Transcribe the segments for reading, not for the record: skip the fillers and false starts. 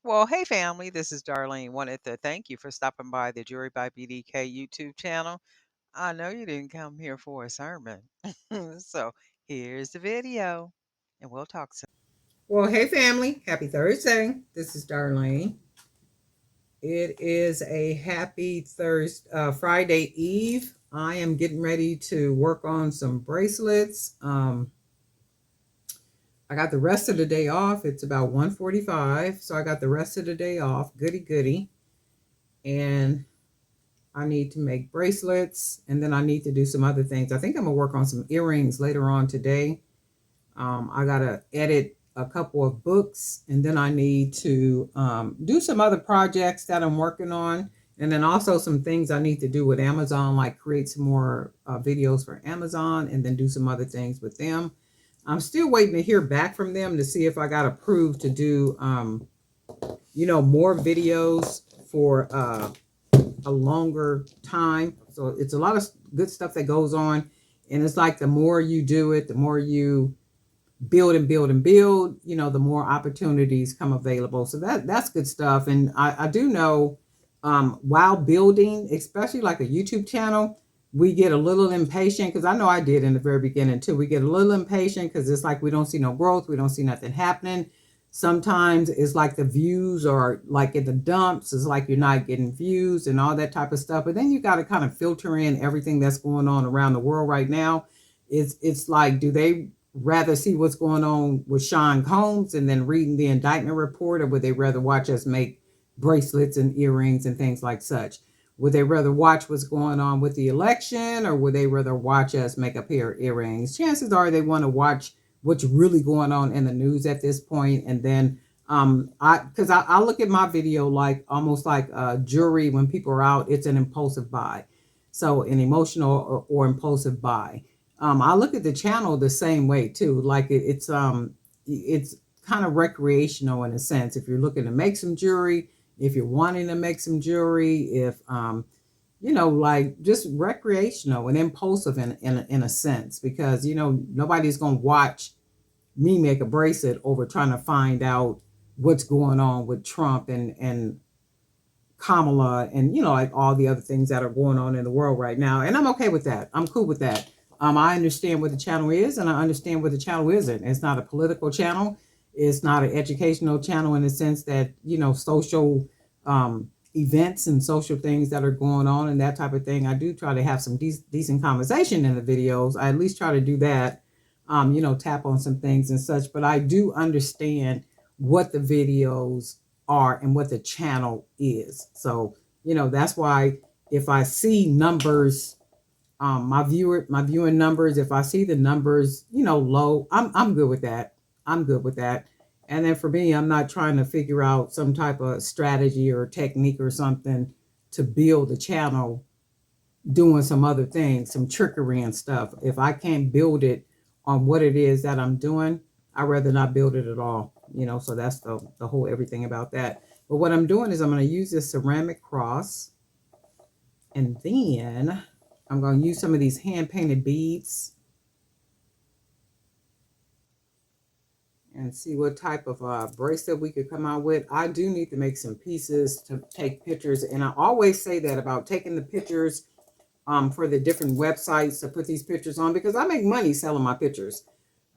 Well, hey family, this is Darlene. Wanted to thank you for stopping by the Jewelry by BDK YouTube channel. I know you didn't come here for a sermon. So here's the video, and we'll talk soon. Well, hey family, happy Thursday. This is Darlene. It is a happy Thursday, Friday Eve. I am getting ready to work on some bracelets. I got the rest of the day off. It's about 1:45, so I got the rest of the day off. Goody goody. And I need to make bracelets, and then I need to do some other things. I think I'm gonna work on some earrings later on today. I gotta edit a couple of books, and then I need to do some other projects that I'm working on, and then also some things I need to do with Amazon, like create some more videos for Amazon, and then do some other things with them. I'm still waiting to hear back from them to see if I got approved to do, more videos for a longer time. So it's a lot of good stuff that goes on, and it's like the more you do it, the more you build and build and build, the more opportunities come available. So that's good stuff. And I do know, while building, especially like a YouTube channel, we get a little impatient, because I know I did in the very beginning too. We get a little impatient because it's like we don't see no growth, we don't see nothing happening. Sometimes it's like the views are like in the dumps, it's like you're not getting views and all that type of stuff. But then you got to kind of filter in everything that's going on around the world right now. It's like, do they rather see what's going on with Sean Combs and then reading the indictment report, or would they rather watch us make bracelets and earrings and things like such? Would they rather watch what's going on with the election, or would they rather watch us make a pair of earrings? Chances are they want to watch what's really going on in the news at this point. And then I look at my video like almost like jewelry. When people are out, it's an impulsive buy, so an emotional or impulsive buy. I look at the channel the same way too. Like it's kind of recreational in a sense. If you're looking to make some jewelry, if you're wanting to make some jewelry, if like just recreational and impulsive in a sense, because nobody's gonna watch me make a bracelet over trying to find out what's going on with Trump and Kamala, and like all the other things that are going on in the world right now. And I'm okay with that. I'm cool with that. I understand what the channel is, and I understand what the channel isn't. It's not a political channel. It's not an educational channel in the sense that social events and social things that are going on and that type of thing. I do try to have some decent conversation in the videos. I at least try to do that. Tap on some things and such. But I do understand what the videos are and what the channel is. So, that's why if I see numbers, my viewing numbers, if I see the numbers, low, I'm good with that. I'm good with that. And then for me, I'm not trying to figure out some type of strategy or technique or something to build the channel doing some other things, some trickery and stuff. If I can't build it on what it is that I'm doing, I'd rather not build it at all. So that's the whole everything about that. But what I'm doing is I'm going to use this ceramic cross, and then I'm going to use some of these hand painted beads and see what type of bracelet we could come out with. I do need to make some pieces to take pictures, and I always say that about taking the pictures for the different websites to put these pictures on, because I make money selling my pictures.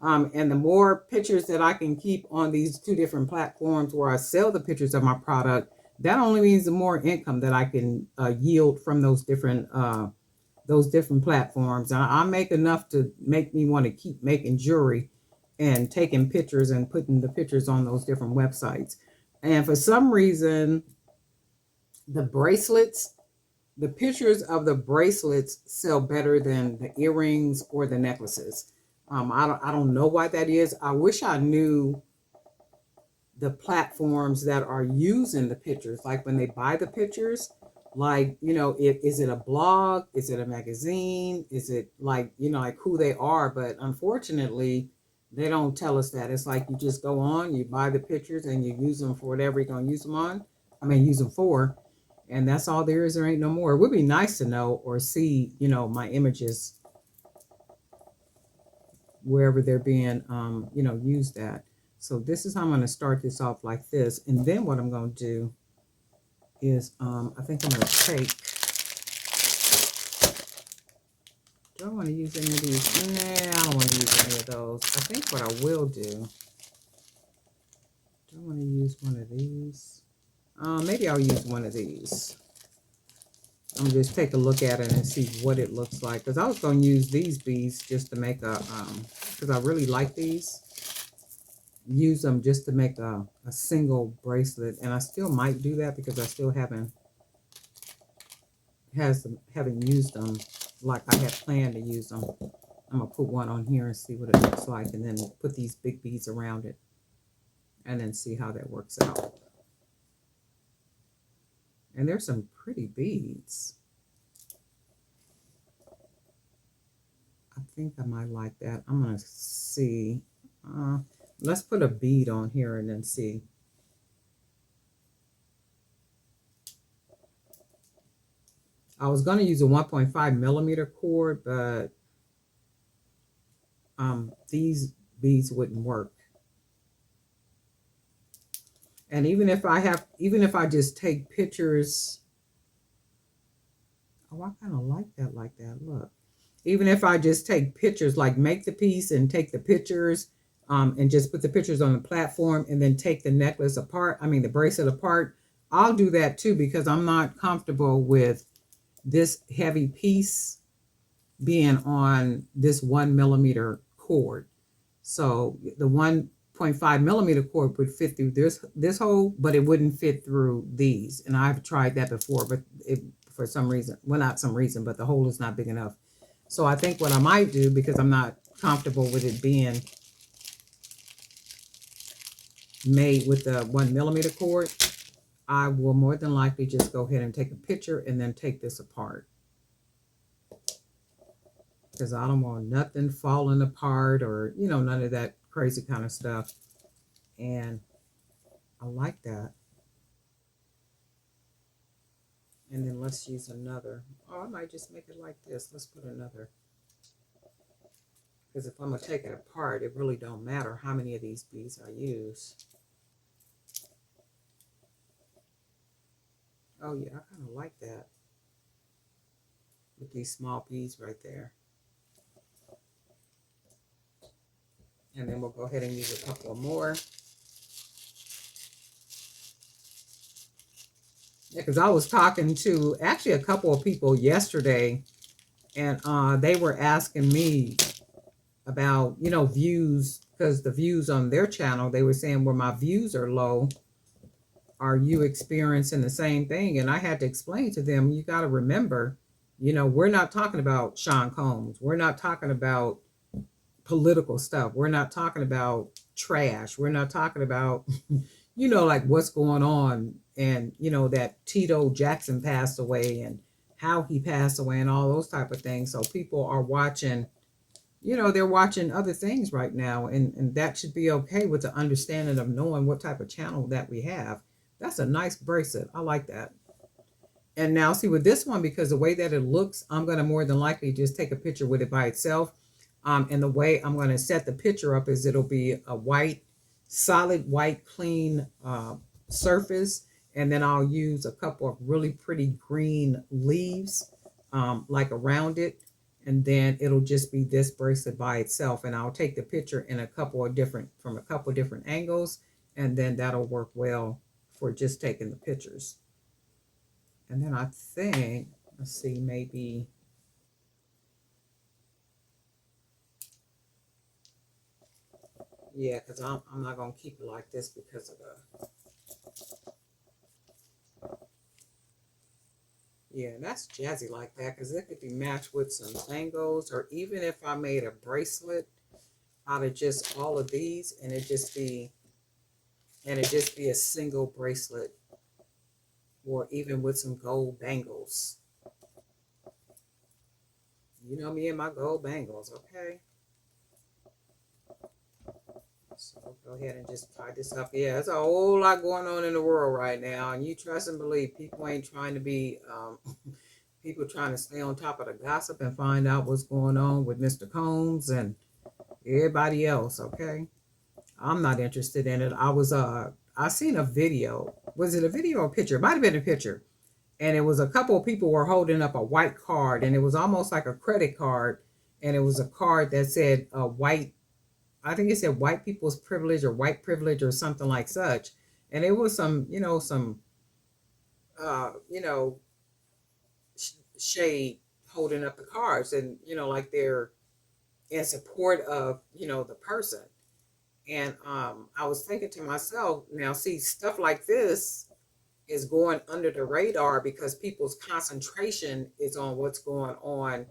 And the more pictures that I can keep on these two different platforms where I sell the pictures of my product, that only means the more income that I can yield from those different platforms. And I make enough to make me want to keep making jewelry and taking pictures and putting the pictures on those different websites. And for some reason, the bracelets, the pictures of the bracelets sell better than the earrings or the necklaces. I don't know why that is. I wish I knew the platforms that are using the pictures, like when they buy the pictures, like, is it a blog? Is it a magazine? Is it like, like who they are? But unfortunately, they don't tell us that. It's like you just go on, you buy the pictures, and you use them for whatever you're going to use them on. Use them for. And that's all there is. There ain't no more. It would be nice to know or see, my images wherever they're being, used at. So this is how I'm going to start this off like this. And then what I'm going to do is, I think I'm going to take, do I want to use any of these? Nah, I don't want to use any of those. I think what I will do, I want to use one of these. Maybe I'll use one of these. I'm gonna just take a look at it and see what it looks like. Because I was gonna use these beads just to make a, because I really like these. Use them just to make a single bracelet, and I still might do that because I still haven't used them like I had planned to use them. I'm gonna put one on here and see what it looks like, and then put these big beads around it, and then see how that works out. And there's some pretty beads. I think I might like that. I'm gonna see. Let's put a bead on here and then see. I was going to use a 1.5 millimeter cord, but these beads wouldn't work. And even if I just take pictures, oh, I kind of like that Look, even if I just take pictures, like make the piece and take the pictures, and just put the pictures on the platform and then take the necklace apart, the bracelet apart, I'll do that too, because I'm not comfortable with this heavy piece being on this 1 millimeter cord. So the 1.5 millimeter cord would fit through this hole, but it wouldn't fit through these. And I've tried that before, but for some reason, well, not some reason, but the hole is not big enough. So I think what I might do, because I'm not comfortable with it being made with the 1 millimeter cord, I will more than likely just go ahead and take a picture and then take this apart. Because I don't want nothing falling apart or, none of that crazy kind of stuff. And I like that. And then let's use another. Oh, I might just make it like this. Let's put another. Because if I'm going to take it apart, it really don't matter how many of these beads I use. Oh yeah, I kind of like that. With these small beads right there. And then we'll go ahead and use a couple more. Yeah, because I was talking to actually a couple of people yesterday, and they were asking me about, views, because the views on their channel, they were saying, well, my views are low. Are you experiencing the same thing? And I had to explain to them, you got to remember, we're not talking about Sean Combs. We're not talking about political stuff. We're not talking about trash. We're not talking about, like what's going on. And, that Tito Jackson passed away and how he passed away and all those type of things. So people are watching, they're watching other things right now. And that should be okay with the understanding of knowing what type of channel that we have. That's a nice bracelet. I like that. And now see with this one, because the way that it looks, I'm going to more than likely just take a picture with it by itself. And the way I'm going to set the picture up is it'll be a solid white, clean surface. And then I'll use a couple of really pretty green leaves like around it. And then it'll just be this bracelet by itself. And I'll take the picture in from a couple of different angles. And then that'll work well for just taking the pictures. And then I think, let's see, maybe, yeah, because I'm not going to keep it like this because of yeah, that's jazzy like that, because it could be matched with some bangles, or even if I made a bracelet out of just all of these, and it just be a single bracelet, or even with some gold bangles. You know me and my gold bangles, okay? So go ahead and just tie this up. Yeah, there's a whole lot going on in the world right now, and you trust and believe people ain't trying to be people trying to stay on top of the gossip and find out what's going on with Mr. Combs and everybody else, okay? I'm not interested in it. I seen a video. Was it a video or a picture? It might have been a picture. And it was a couple of people were holding up a white card, and it was almost like a credit card, and it was a card that said white. I think it said white people's privilege or white privilege or something like such. And it was some, some, you know, shade holding up the cards, and like they're in support of the person. And I was thinking to myself, now see, stuff like this is going under the radar because people's concentration is on what's going on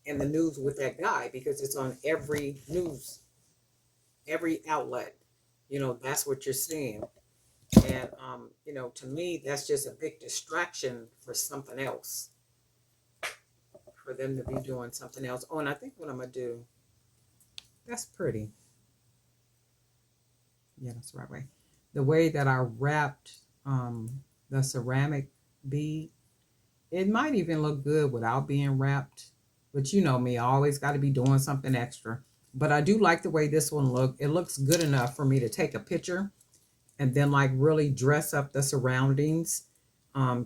in the news with that guy, because it's on every news, every outlet. That's what you're seeing. And to me, that's just a big distraction for something else, for them to be doing something else. Oh, and I think what I'm gonna do, that's pretty. Yeah, that's the right way. The way that I wrapped the ceramic bead, it might even look good without being wrapped. But you know me, I always got to be doing something extra. But I do like the way this one look. It looks good enough for me to take a picture and then like really dress up the surroundings,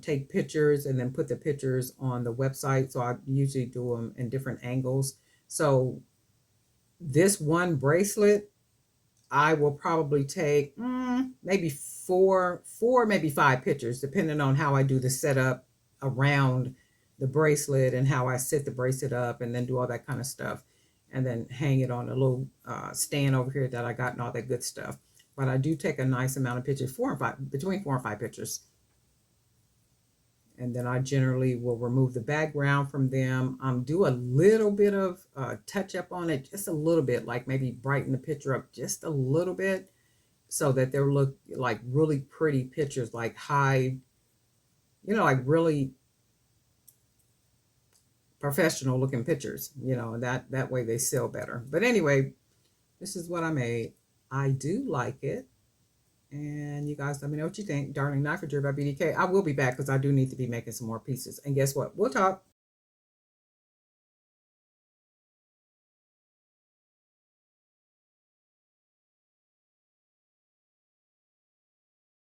take pictures and then put the pictures on the website. So I usually do them in different angles. So this one bracelet, I will probably take maybe four, maybe five pictures, depending on how I do the setup around the bracelet and how I set the bracelet up, and then do all that kind of stuff, and then hang it on a little stand over here that I got and all that good stuff. But I do take a nice amount of pictures, between 4 and 5 pictures, and then I generally will remove the background from them. Do a little bit of touch up on it, just a little bit, like maybe brighten the picture up just a little bit, so that they look like really pretty pictures, like high, like really professional looking pictures. And that way they sell better. But anyway, this is what I made. I do like it. And you guys let me know what you think. Darling Knife for Jerry by BDK. I will be back because I do need to be making some more pieces. And guess what? We'll talk.